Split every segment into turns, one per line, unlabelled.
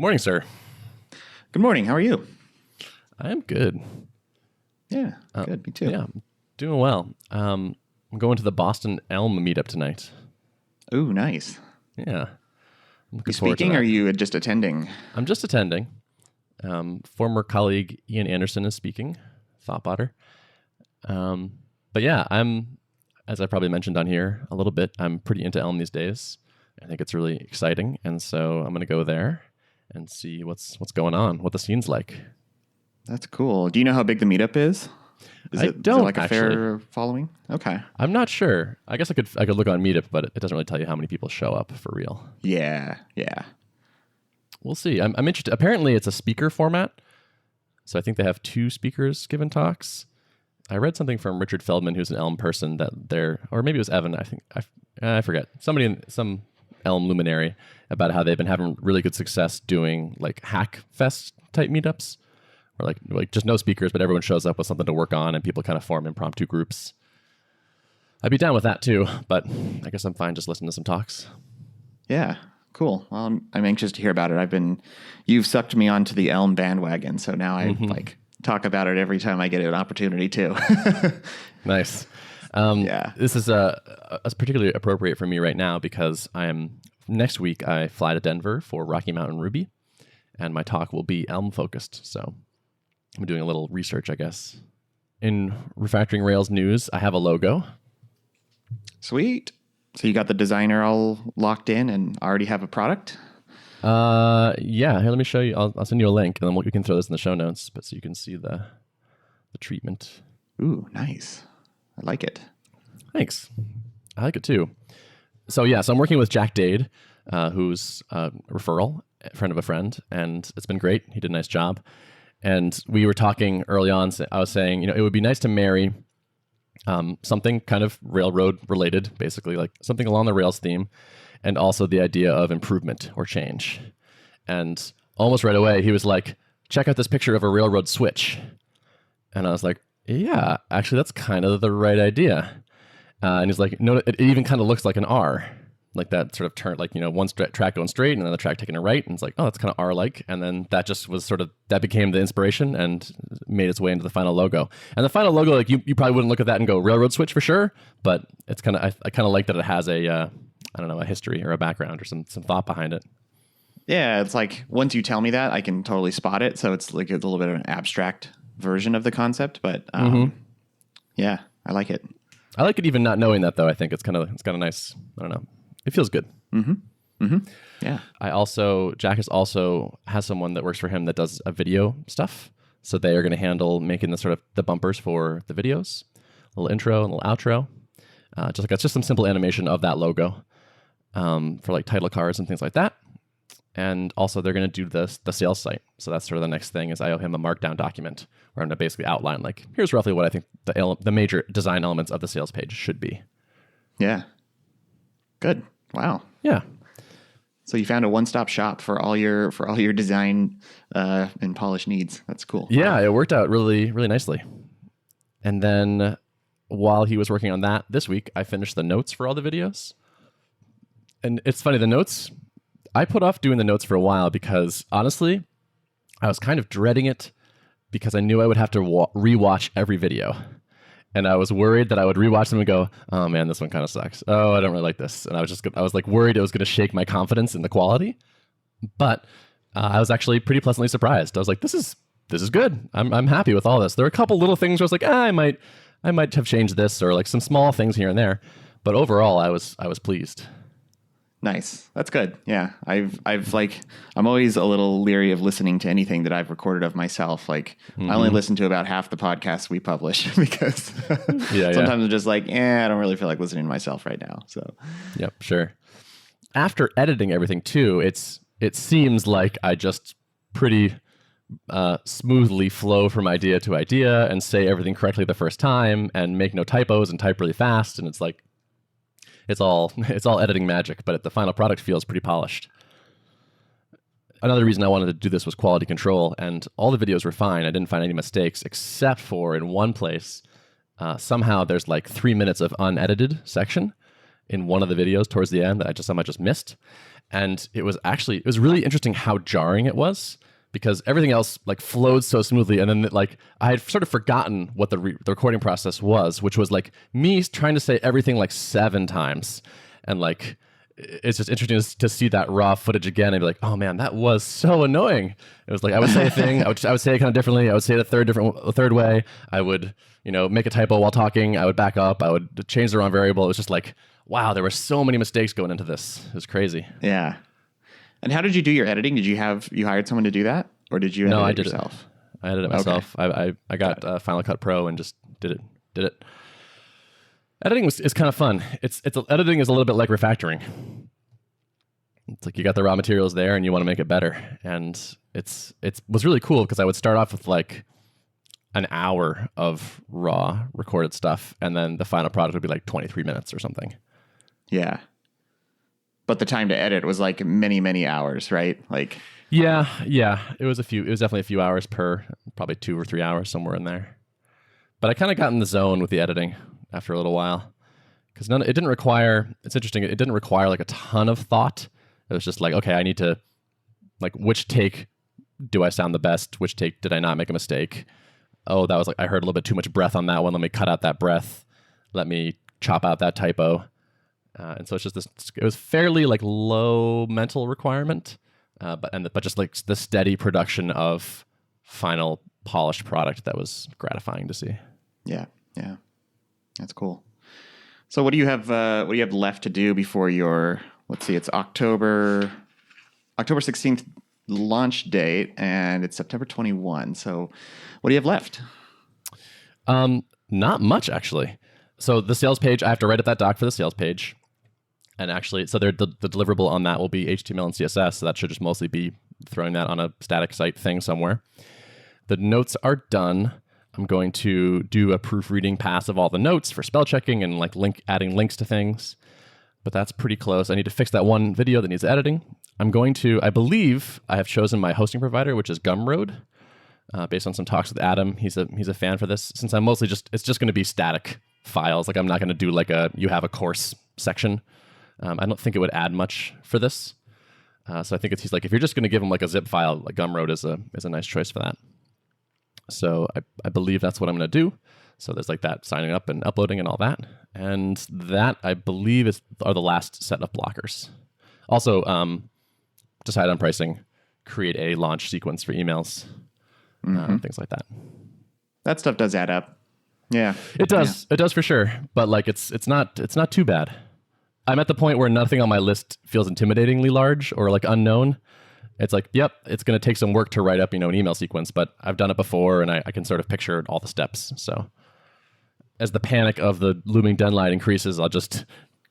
Good morning, sir.
Good morning. How are you?
I am good.
Yeah, good. Me too.
Yeah, I'm doing well. I'm going to the Boston Elm meetup tonight.
Ooh, nice.
Yeah.
You speaking or are you just attending?
I'm just attending. Former colleague Ian Anderson is speaking, ThoughtBotter. But yeah, as I probably mentioned on here a little bit, I'm pretty into Elm these days. I think it's really exciting. And so I'm going to go there and see what's going on, what the scene's like.
That's cool. Do you know how big the meetup is? Is it like a fair following? Okay.
I'm not sure. I guess I could look on Meetup, but it doesn't really tell you how many people show up for real.
Yeah.
We'll see. I'm interested. Apparently, it's a speaker format, so I think they have 2 speakers giving talks. I read something from Richard Feldman, who's an Elm person, or maybe it was Evan. I think I forget. Some Elm luminary about how they've been having really good success doing like hack fest type meetups. Or like just no speakers, but everyone shows up with something to work on, and people kind of form impromptu groups. I'd be down with that too, but I guess I'm fine just listening to some talks.
Yeah, cool. Well, I'm anxious to hear about it. You've sucked me onto the Elm bandwagon, so now I talk about it every time I get an opportunity too.
Nice.
Yeah.
This is particularly appropriate for me right now because next week I fly to Denver for Rocky Mountain Ruby, and my talk will be Elm focused. So I'm doing a little research, I guess. In Refactoring Rails news, I have a logo.
Sweet. So you got the designer all locked in and already have a product?
Yeah. Here, let me show you. I'll send you a link, and then we can throw this in the show notes, but so you can see the treatment.
Ooh, nice. I like it.
Thanks. I like it too. So I'm working with Jack Dade, who's a referral, friend of a friend, and it's been great. He did a nice job. And we were talking early on, I was saying, it would be nice to marry something kind of railroad related, basically, like something along the Rails theme, and also the idea of improvement or change. And almost right away, he was like, check out this picture of a railroad switch. And I was like, yeah, actually, that's kind of the right idea. And he's like, no, it even kind of looks like an R. Like that sort of turn, like, one track going straight and then the track taking a right. And it's like, oh, that's kind of R-like. And then that just was that became the inspiration and made its way into the final logo. And the final logo, like you probably wouldn't look at that and go railroad switch for sure. But it's kind of, I kind of like that it has a history or a background or some thought behind it.
Yeah. It's like, once you tell me that, I can totally spot it. So it's like a little bit of an abstract version of the concept, but yeah, I like it.
I like it even not knowing that though. I think it's kind of nice. I don't know. It feels good.
Yeah.
Jack has someone that works for him that does a video stuff. So they are going to handle making the bumpers for the videos, a little intro and a little outro. It's just some simple animation of that logo for like title cards and things like that. And also they're going to do the sales site. So that's sort of the next thing is I owe him a markdown document where I'm going to basically outline like, here's roughly what I think the major design elements of the sales page should be.
Yeah. Good. Wow.
Yeah.
So you found a one-stop shop for all your design and polish needs. That's cool.
Yeah, it worked out really, really nicely. And then while he was working on that this week, I finished the notes for all the videos. And it's funny, the notes, I put off doing the notes for a while because honestly, I was kind of dreading it because I knew I would have to rewatch every video. And I was worried that I would rewatch them and go, oh man, this one kind of sucks. Oh, I don't really like this. And I was like worried it was going to shake my confidence in the quality. But I was actually pretty pleasantly surprised. I was like, this is good. I'm happy with all this. There were a couple little things where I was like, I might have changed this, or like some small things here and there. But overall, I was pleased.
Nice. That's good. Yeah. I'm always a little leery of listening to anything that I've recorded of myself. Like I only listen to about half the podcasts we publish because sometimes I'm just like, I don't really feel like listening to myself right now. So,
yep, sure. After editing everything too, it seems like I just pretty smoothly flow from idea to idea and say everything correctly the first time and make no typos and type really fast. And it's like, it's all editing magic, but the final product feels pretty polished. Another reason I wanted to do this was quality control, and all the videos were fine. I didn't find any mistakes, except for in one place, somehow there's like 3 minutes of unedited section in one of the videos towards the end that I somehow just missed. And it was really interesting how jarring it was, because everything else like flowed so smoothly. And then like I had sort of forgotten what the recording process was, which was like me trying to say everything like 7 times. And like, it's just interesting to see that raw footage again and be like, oh man, that was so annoying. It was like, I would say a thing, I would say it kind of differently. I would say it a third way. I would, make a typo while talking. I would back up. I would change the wrong variable. It was just like, wow, there were so many mistakes going into this. It was crazy.
Yeah. And how did you do your editing? Did you hired someone to do that, or did you edit
I
it
did
yourself?
I edited it myself. Okay. I got Final Cut Pro and just did it. Editing is kind of fun. Editing is a little bit like refactoring. It's like you got the raw materials there and you want to make it better. And it was really cool because I would start off with like an hour of raw recorded stuff, and then the final product would be like 23 minutes or something.
Yeah. But the time to edit was like many, many hours, right? Like,
yeah. It was definitely a few hours per, probably 2 or 3 hours, somewhere in there. But I kind of got in the zone with the editing after a little while, because it didn't require. It's interesting. It didn't require like a ton of thought. It was just like, okay, I need to, like, which take do I sound the best? Which take did I not make a mistake? Oh, that was like, I heard a little bit too much breath on that one. Let me cut out that breath. Let me chop out that typo. And so it's just it was fairly like low mental requirement, but just like the steady production of final polished product that was gratifying to see.
Yeah. That's cool. So what do you have left to do before your, let's see, it's October 16th launch date, and it's September 21. So what do you have left?
Not much, actually. So the sales page, I have to write up that doc for the sales page. And actually, so the deliverable on that will be HTML and CSS. So that should just mostly be throwing that on a static site thing somewhere. The notes are done. I'm going to do a proofreading pass of all the notes for spell checking and like adding links to things. But that's pretty close. I need to fix that one video that needs editing. I believe I have chosen my hosting provider, which is Gumroad, based on some talks with Adam. He's a fan for this, since I'm mostly it's just going to be static files. Like I'm not going to do like you have a course section. I don't think it would add much for this. So I think he's like, if you're just going to give him like a zip file, like Gumroad is a nice choice for that. So I believe that's what I'm going to do. So there's like that signing up and uploading and all that. And that, I believe, are the last set of blockers. Also, decide on pricing, create a launch sequence for emails, things like that.
That stuff does add up. Yeah.
It does. Yeah. It does for sure. But like it's not too bad. I'm at the point where nothing on my list feels intimidatingly large or like unknown. It's like, yep, it's going to take some work to write up, an email sequence, but I've done it before and I can sort of picture all the steps. So as the panic of the looming deadline increases, I'll just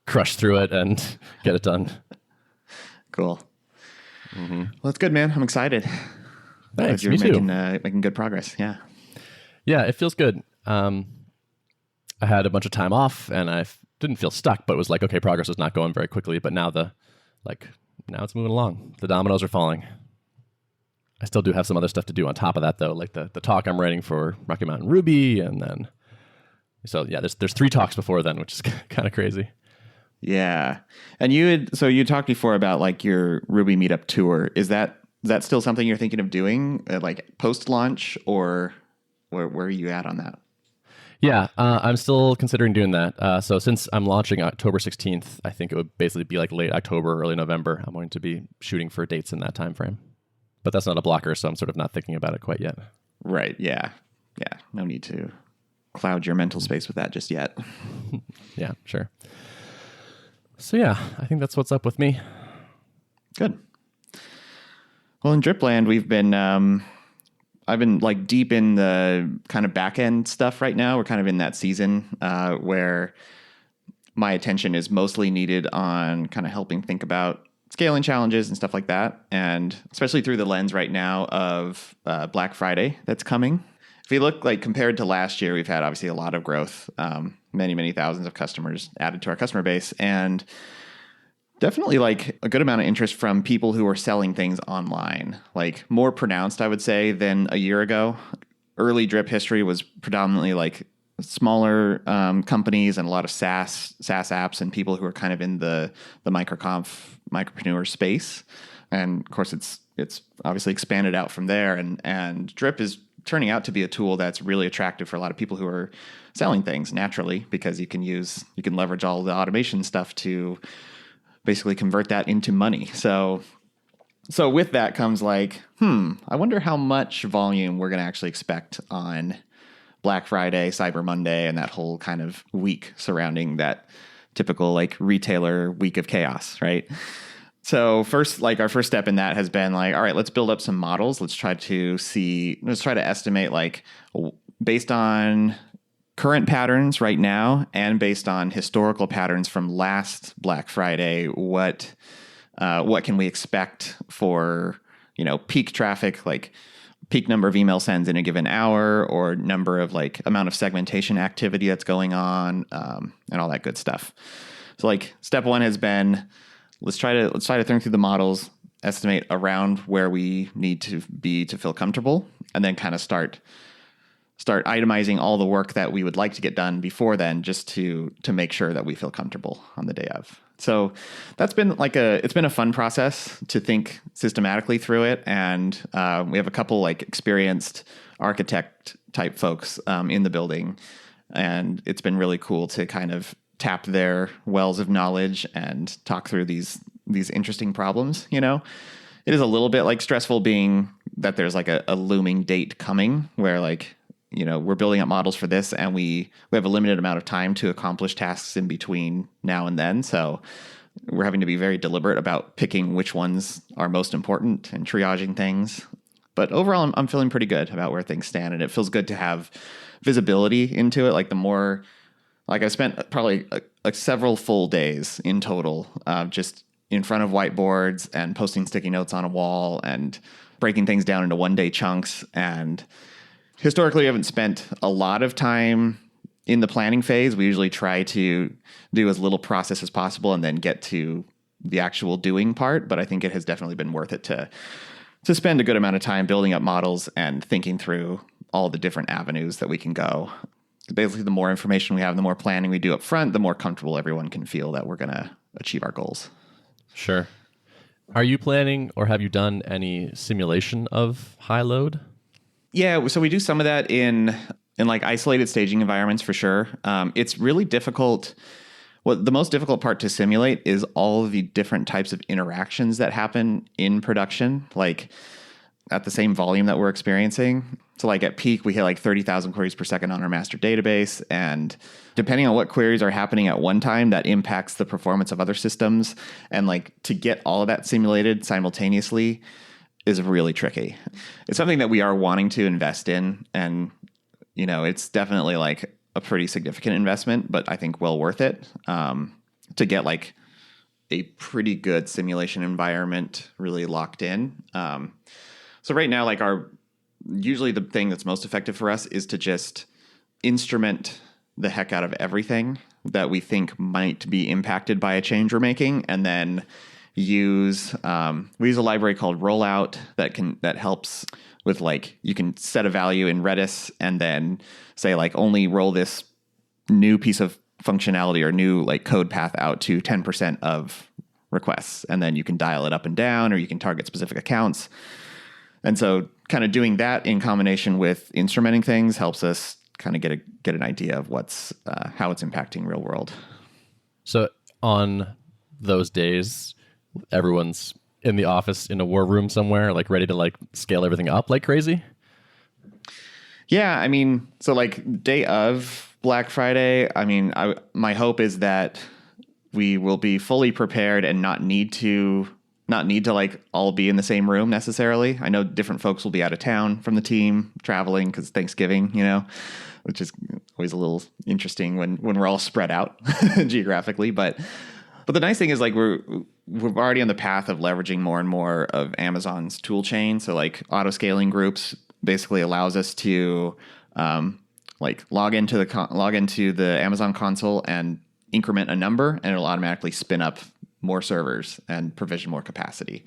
crush through it and get it done.
Cool. Mm-hmm. Well, that's good, man. I'm excited.
Thanks.
You're making good progress. Yeah. Yeah,
it feels good. I had a bunch of time off and I didn't feel stuck, but it was like, okay, progress was not going very quickly. But now now it's moving along. The dominoes are falling. I still do have some other stuff to do on top of that, though, like the talk I'm writing for Rocky Mountain Ruby, and then there's 3 talks before then, which is kind of crazy.
Yeah, and you talked before about like your Ruby meetup tour. Is that still something you're thinking of doing, like post launch, or where are you at on that?
Yeah, I'm still considering doing that. So since I'm launching October 16th, I think it would basically be like late October, early November. I'm going to be shooting for dates in that time frame. But that's not a blocker, so I'm sort of not thinking about it quite yet.
Right, yeah. Yeah, no need to cloud your mental space with that just yet.
Yeah, sure. So yeah, I think that's what's up with me.
Good. Well, in Dripland, I've been like deep in the kind of backend stuff right now. We're kind of in that season where my attention is mostly needed on kind of helping think about scaling challenges and stuff like that. And especially through the lens right now of Black Friday that's coming. If you look like compared to last year, we've had obviously a lot of growth, many, many thousands of customers added to our customer base. And definitely like a good amount of interest from people who are selling things online, like more pronounced, I would say, than a year ago. Early drip history was predominantly like smaller companies and a lot of SaaS apps and people who are kind of in the micropreneur space. And of course, it's obviously expanded out from there. And Drip is turning out to be a tool that's really attractive for a lot of people who are selling things naturally, because you can leverage all the automation stuff to basically convert that into money. So with that comes like, I wonder how much volume we're going to actually expect on Black Friday, Cyber Monday, and that whole kind of week surrounding that typical like retailer week of chaos, right? So our first step in that has been like, all right, let's build up some models. Let's try to estimate, like, based on current patterns right now and based on historical patterns from last Black Friday, what can we expect for, peak traffic, like peak number of email sends in a given hour, or number of like amount of segmentation activity that's going on, and all that good stuff. So like step one has been, let's try to think through the models, estimate around where we need to be to feel comfortable, and then kind of start itemizing all the work that we would like to get done before then, just to make sure that we feel comfortable on the day of. So that's been it's been a fun process to think systematically through it. And we have a couple like experienced architect type folks in the building. And it's been really cool to kind of tap their wells of knowledge and talk through these interesting problems. It is a little bit like stressful being that there's like a looming date coming where like, we're building up models for this, and we have a limited amount of time to accomplish tasks in between now and then. So we're having to be very deliberate about picking which ones are most important and triaging things. But overall, I'm feeling pretty good about where things stand, and it feels good to have visibility into it. Like I spent probably like several full days in total, just in front of whiteboards and posting sticky notes on a wall and breaking things down into 1-day chunks. And historically, we haven't spent a lot of time in the planning phase. We usually try to do as little process as possible and then get to the actual doing part. But I think it has definitely been worth it to spend a good amount of time building up models and thinking through all the different avenues that we can go. Basically, the more information we have, the more planning we do up front, the more comfortable everyone can feel that we're going to achieve our goals.
Sure. Are you planning, or have you done any simulation of high load?
Yeah, so we do some of that in like isolated staging environments for sure. It's really difficult. The most difficult part to simulate is all of the different types of interactions that happen in production, like at the same volume that we're experiencing. So like at peak, we hit like 30,000 queries per second on our master database. And depending on what queries are happening at one time, that impacts the performance of other systems. And like to get all of that simulated simultaneously is really tricky. It's something that we are wanting to invest in. And, it's definitely like a pretty significant investment, but I think well worth it to get like a pretty good simulation environment really locked in. So right now, like usually the thing that's most effective for us is to just instrument the heck out of everything that we think might be impacted by a change we're making, and then we use a library called Rollout that helps with like, you can set a value in Redis and then say like only roll this new piece of functionality or new like code path out to 10% of requests, and then you can dial it up and down, or you can target specific accounts. And so kind of doing that in combination with instrumenting things helps us kind of get an idea of how it's impacting real world.
So on those days, everyone's in the office in a war room somewhere, like ready to like scale everything up like crazy?
Yeah, I mean, so like day of Black Friday, I mean, my hope is that we will be fully prepared and not need to like all be in the same room necessarily. I know different folks will be out of town from the team, traveling because Thanksgiving, which is always a little interesting when we're all spread out geographically. But the nice thing is like we're already on the path of leveraging more and more of Amazon's tool chain. So like auto scaling groups basically allows us to like log into the Amazon console and increment a number, and it'll automatically spin up more servers and provision more capacity.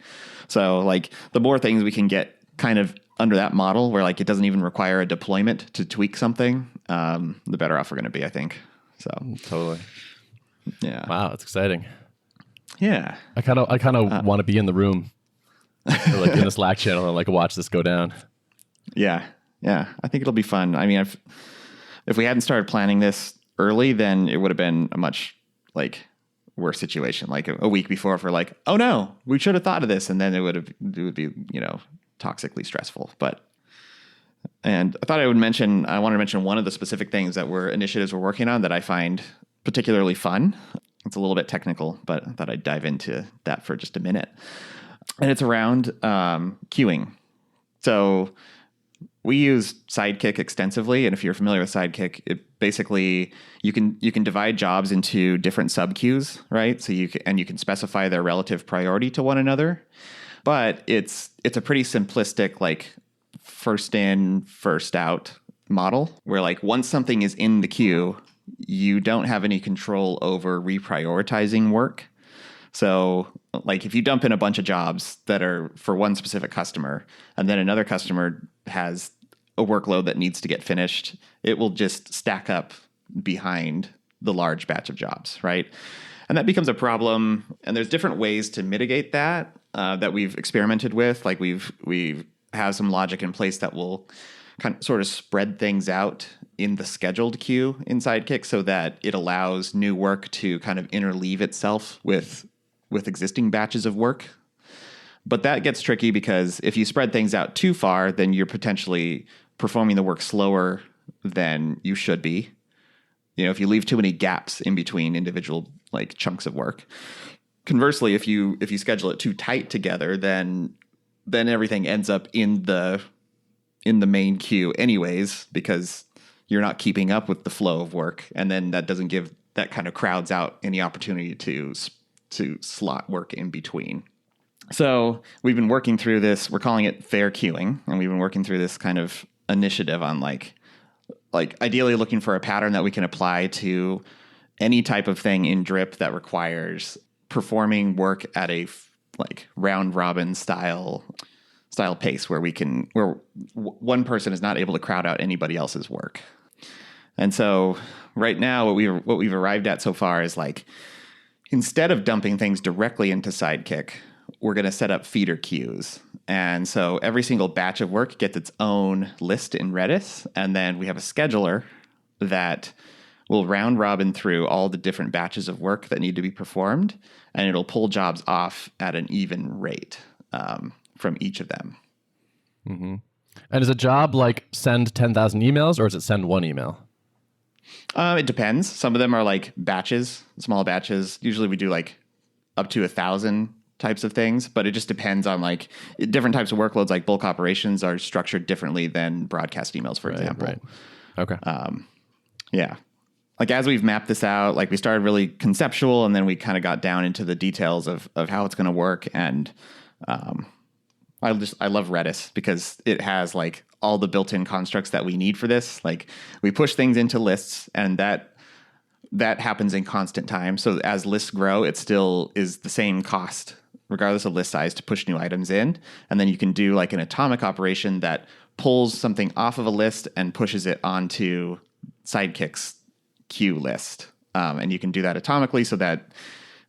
So like the more things we can get kind of under that model where like it doesn't even require a deployment to tweak something, the better off we're going to be, I think. So
Totally.
yeah.
Wow, that's exciting.
Yeah.
I kind of want to be in the room, or like in the Slack channel, and like watch this go down.
Yeah. Yeah. I think it'll be fun. I mean, if we hadn't started planning this early, then it would have been a much like worse situation. Like a week before, if we're like, oh no, we should have thought of this, and then it would be toxically stressful. And I thought I wanted to mention one of the specific things initiatives we're working on that I find particularly fun. It's a little bit technical, but I thought I'd dive into that for just a minute. And it's around queuing. So we use Sidekick extensively, and if you're familiar with Sidekick, it basically you can divide jobs into different sub queues, right? So you can specify their relative priority to one another. But it's a pretty simplistic, like first in, first out model where like once something is in the queue, you don't have any control over reprioritizing work. So like if you dump in a bunch of jobs that are for one specific customer and then another customer has a workload that needs to get finished, it will just stack up behind the large batch of jobs, right? And that becomes a problem. And there's different ways to mitigate that that we've experimented with. Like we've have some logic in place that will kind of sort of spread things out in the scheduled queue in Sidekick so that it allows new work to kind of interleave itself with existing batches of work. But that gets tricky because if you spread things out too far, then you're potentially performing the work slower than you should be. If you leave too many gaps in between individual like chunks of work. Conversely, if you schedule it too tight together, then everything ends up in the main queue anyways, because you're not keeping up with the flow of work. And then that kind of crowds out any opportunity to slot work in between. So we've been working through this, we're calling it fair queuing. And we've been working through this kind of initiative on like ideally looking for a pattern that we can apply to any type of thing in Drip that requires performing work at a like round robin style pace where one person is not able to crowd out anybody else's work. And so right now what we've arrived at so far is like, instead of dumping things directly into Sidekick, we're going to set up feeder queues. And so every single batch of work gets its own list in Redis. And then we have a scheduler that will round robin through all the different batches of work that need to be performed. And it'll pull jobs off at an even rate from each of them.
Mm-hmm. And is a job like send 10,000 emails or is it send one email?
It depends. Some of them are like batches, small batches. Usually we do like up to 1,000 types of things, but it just depends on like different types of workloads. Like bulk operations are structured differently than broadcast emails, for example.
Right. Okay.
Yeah. Like as we've mapped this out, like we started really conceptual and then we kind of got down into the details of how it's going to work. And I love Redis because it has like all the built-in constructs that we need for this. Like we push things into lists and that happens in constant time. So as lists grow, it still is the same cost regardless of list size to push new items in. And then you can do like an atomic operation that pulls something off of a list and pushes it onto Sidekick's queue list. And you can do that atomically so that,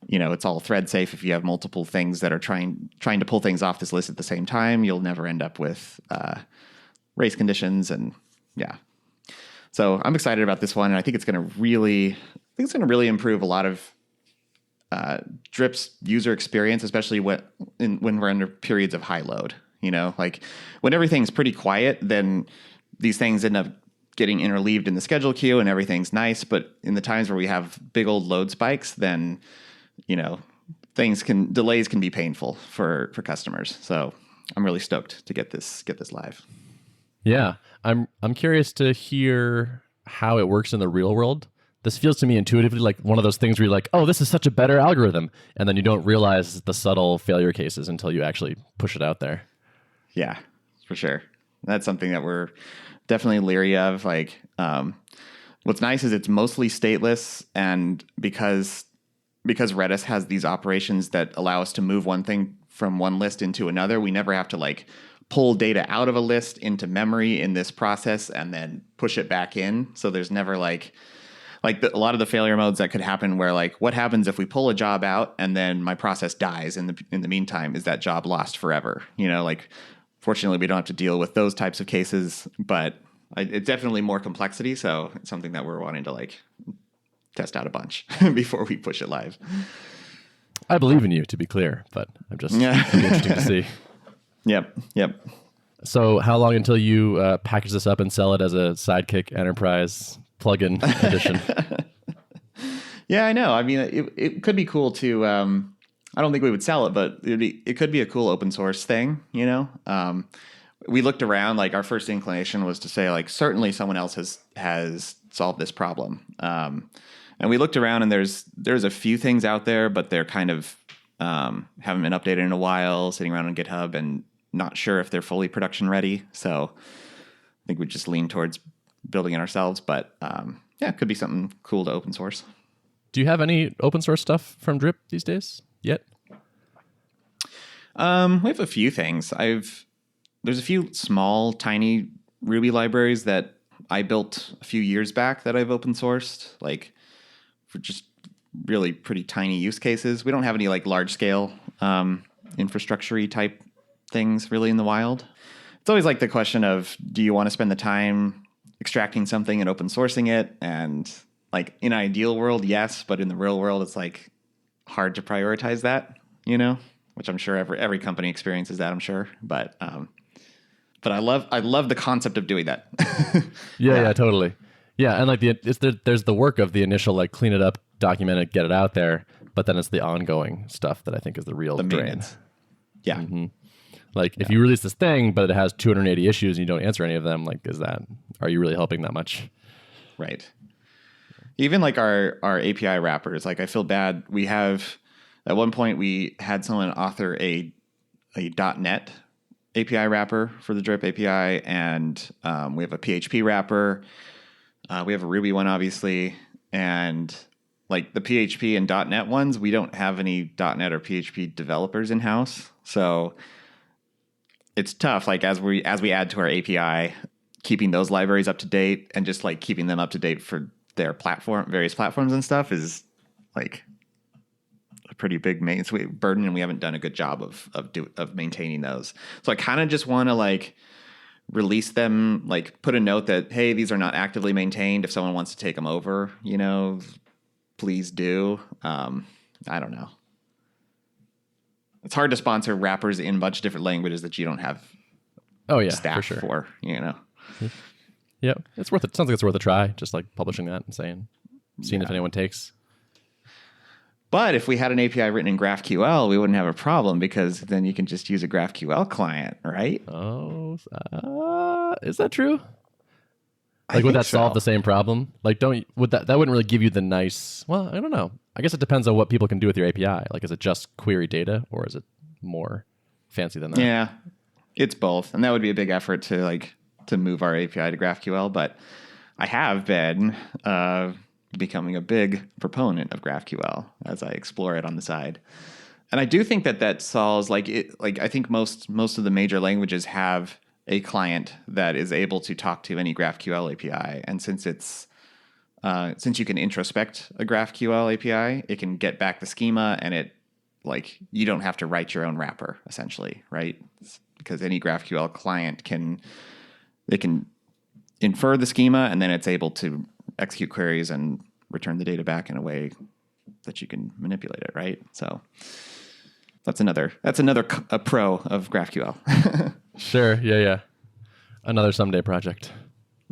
it's all thread safe. If you have multiple things that are trying to pull things off this list at the same time, you'll never end up with race conditions. And yeah. So I'm excited about this one. And I think it's going to really improve a lot of Drip's user experience, especially when we're under periods of high load. Like when everything's pretty quiet, then these things end up getting interleaved in the schedule queue and everything's nice. But in the times where we have big old load spikes, then, delays can be painful for customers. So I'm really stoked to get this live.
Yeah. I'm curious to hear how it works in the real world. This feels to me intuitively like one of those things where you're like, oh, this is such a better algorithm. And then you don't realize the subtle failure cases until you actually push it out there.
Yeah, for sure. That's something that we're definitely leery of. Like, what's nice is it's mostly stateless. And because Redis has these operations that allow us to move one thing from one list into another, we never have to like pull data out of a list into memory in this process and then push it back in. So there's never a lot of the failure modes that could happen where like, what happens if we pull a job out and then my process dies in the meantime? Is that job lost forever? Like fortunately we don't have to deal with those types of cases, but it's definitely more complexity. So it's something that we're wanting to like test out a bunch before we push it live.
I believe in you, to be clear, but I'm just it'd be interesting to see.
Yep.
So how long until you package this up and sell it as a Sidekick Enterprise plugin edition?
Yeah, I know. I mean, it could be cool to. I don't think we would sell it, but it could be a cool open source thing. We looked around. Like our first inclination was to say, like, certainly someone else has solved this problem. And we looked around, and there's a few things out there, but they're kind of haven't been updated in a while, sitting around on GitHub, and not sure if they're fully production ready. So I think we just lean towards building it ourselves. But it could be something cool to open source.
Do you have any open source stuff from Drip these days yet?
We have a few things. There's a few small, tiny Ruby libraries that I built a few years back that I've open sourced, like for just really pretty tiny use cases. We don't have any like large scale infrastructure-y type things really in the wild. It's always like the question of, do you want to spend the time extracting something and open sourcing it? And like in an ideal world, yes, but in the real world, it's like hard to prioritize that, which I'm sure every company experiences that, I'm sure. But I love the concept of doing that.
Yeah, totally. Yeah, and like there's the work of the initial like clean it up, document it, get it out there, but then it's the ongoing stuff that I think is the real drain.
Yeah.
Mm-hmm. Like if you release this thing, but it has 280 issues and you don't answer any of them, like are you really helping that much?
Right. Even like our API wrappers, like I feel bad. We have at one point we had someone author a .NET API wrapper for the Drip API, and we have a PHP wrapper. We have a Ruby one, obviously, and like the PHP and .NET ones, we don't have any .NET or PHP developers in house, so it's tough. Like as we add to our API, keeping those libraries up to date and just like keeping them up to date for their various platforms and stuff is like a pretty big burden, and we haven't done a good job of maintaining those. So I kind of just want to like release them, like put a note that, hey, these are not actively maintained. If someone wants to take them over, please do. I don't know. It's hard to sponsor wrappers in a bunch of different languages that you don't have staff
for sure.
for.
Yeah, it's worth it. Sounds like it's worth a try, just like publishing that and seeing if anyone takes.
But if we had an API written in GraphQL, we wouldn't have a problem, because then you can just use a GraphQL client, right?
Oh, is that true? Like, would that solve the same problem? Like, that wouldn't really give you the nice? Well, I don't know. I guess it depends on what people can do with your API. Like, is it just query data, or is it more fancy than that?
Yeah, it's both, and that would be a big effort to move our API to GraphQL. But I have been becoming a big proponent of GraphQL as I explore it on the side. And I do think that solves I think most of the major languages have a client that is able to talk to any GraphQL API. And since you can introspect a GraphQL API, it can get back the schema, and you don't have to write your own wrapper essentially, right? Because any GraphQL client can infer the schema, and then it's able to execute queries and return the data back in a way that you can manipulate it, right? So that's another pro of GraphQL.
Sure. Yeah. Another someday project.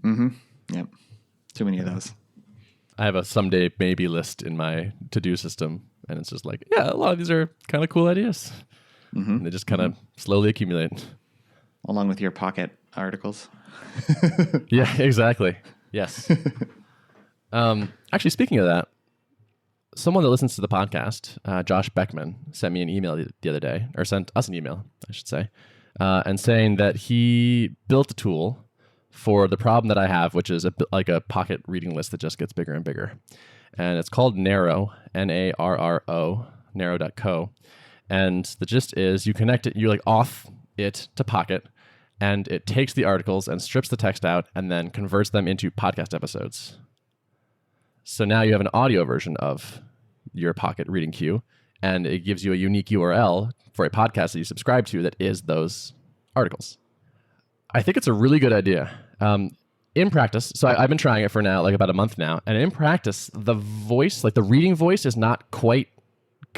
Mm-hmm. Yep. Too many of those.
I have a someday maybe list in my to-do system, and it's just like, a lot of these are kind of cool ideas. Mm-hmm. And they just kind of slowly accumulate.
Along with your Pocket articles.
Yeah, exactly. Yes. Actually, speaking of that, someone that listens to the podcast, Josh Beckman, sent me an email the other day, or sent us an email, I should say, and saying that he built a tool for the problem that I have, which is like a Pocket reading list that just gets bigger and bigger. And it's called Narrow, Narro, narrow.co. And the gist is you connect it, you like auth it to Pocket, and it takes the articles and strips the text out and then converts them into podcast episodes. So now you have an audio version of your Pocket reading queue, and it gives you a unique URL for a podcast that you subscribe to that is those articles. I think it's a really good idea. In practice, so I've been trying it for now, like about a month now, and in practice, the voice, like the reading voice, is not quite,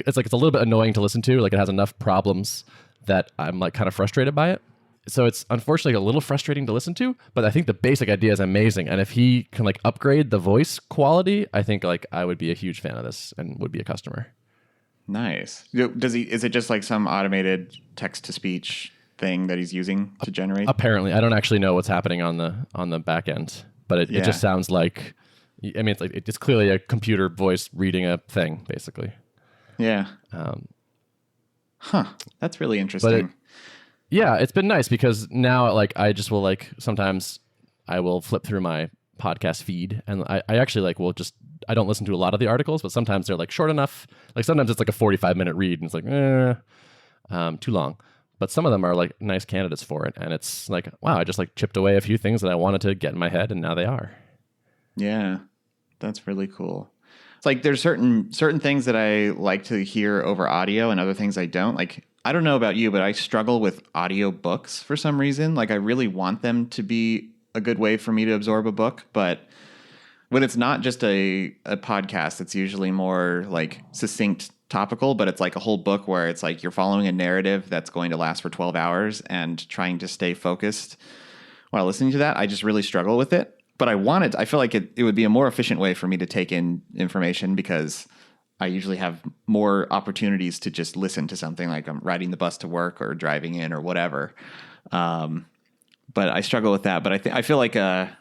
it's a little bit annoying to listen to. Like it has enough problems that I'm like kind of frustrated by it. So it's unfortunately a little frustrating to listen to, but I think the basic idea is amazing. And if he can like upgrade the voice quality, I think like I would be a huge fan of this and would be a customer.
Nice. Is it just like some automated text to speech thing that he's using to generate?
Apparently, I don't actually know what's happening on the back end, but it just sounds like, I mean, it's clearly a computer voice reading a thing, basically.
Yeah. That's really interesting.
Yeah, it's been nice because now like I just will like sometimes I will flip through my podcast feed and I actually like will just, I don't listen to a lot of the articles, but sometimes they're like short enough. Like sometimes it's like a 45-minute read and it's like too long. But some of them are like nice candidates for it, and it's like, wow, I just like chipped away a few things that I wanted to get in my head, and now they are.
Yeah, that's really cool. It's like there's certain things that I like to hear over audio, and other things I don't. Like I don't know about you, but I struggle with audio books for some reason. Like I really want them to be a good way for me to absorb a book, but when it's not just a podcast, it's usually more like succinct, topical, but it's like a whole book where it's like you're following a narrative that's going to last for 12 hours and trying to stay focused while listening to that. I just really struggle with it, but I feel like it would be a more efficient way for me to take in information because I usually have more opportunities to just listen to something like I'm riding the bus to work or driving in or whatever. But I struggle with that, but I feel like a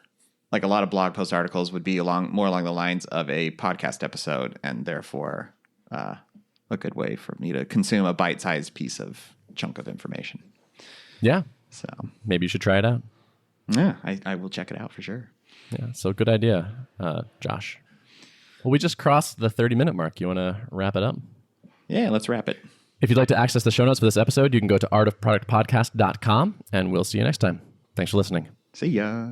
lot of blog post articles would be more along the lines of a podcast episode, and therefore a good way for me to consume a bite-sized chunk of information.
Yeah.
So
maybe you should try it out.
Yeah, I will check it out for sure.
Yeah. So good idea, Josh. Well, we just crossed the 30-minute mark. You want to wrap it up?
Yeah, let's wrap it.
If you'd like to access the show notes for this episode, you can go to artofproductpodcast.com, and we'll see you next time. Thanks for listening.
See ya.